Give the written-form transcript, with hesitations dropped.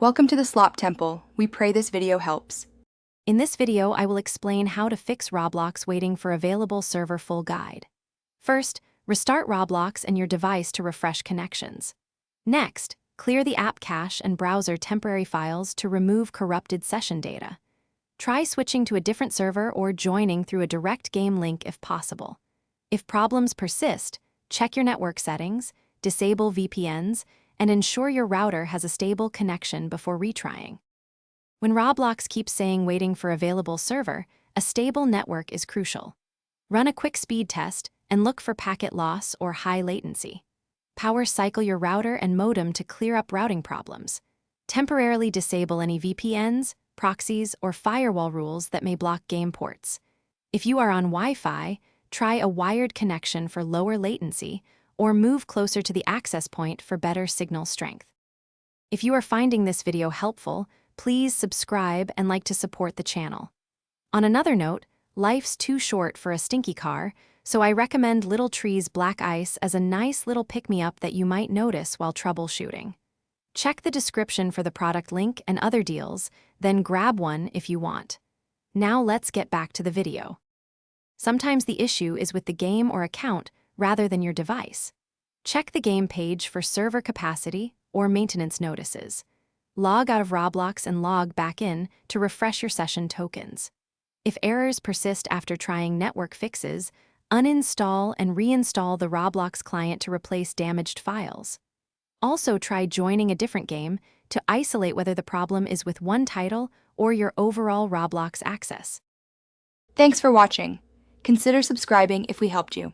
Welcome to the Slop Temple. We pray this video helps. In this video, I will explain how to fix Roblox waiting for available server full guide. First, restart Roblox and your device to refresh connections. Next, clear the app cache and browser temporary files to remove corrupted session data. Try switching to a different server or joining through a direct game link if possible. If problems persist, check your network settings, disable VPNs, and ensure your router has a stable connection before retrying. When Roblox keeps saying waiting for available server, a stable network is crucial. Run a quick speed test and look for packet loss or high latency. Power cycle your router and modem to clear up routing problems. Temporarily disable any VPNs, proxies, or firewall rules that may block game ports. If you are on Wi-Fi, try a wired connection for lower latency or move closer to the access point for better signal strength. If you are finding this video helpful, please subscribe and like to support the channel. On another note, life's too short for a stinky car, so I recommend Little Tree's Black Ice as a nice little pick-me-up that you might notice while troubleshooting. Check the description for the product link and other deals, then grab one if you want. Now let's get back to the video. Sometimes the issue is with the game or account rather than your device. Check the game page for server capacity or maintenance notices. Log out of Roblox and log back in to refresh your session tokens. If errors persist after trying network fixes, uninstall and reinstall the Roblox client to replace damaged files. Also try joining a different game to isolate whether the problem is with one title or your overall Roblox access. Thanks for watching. Consider subscribing if we helped you.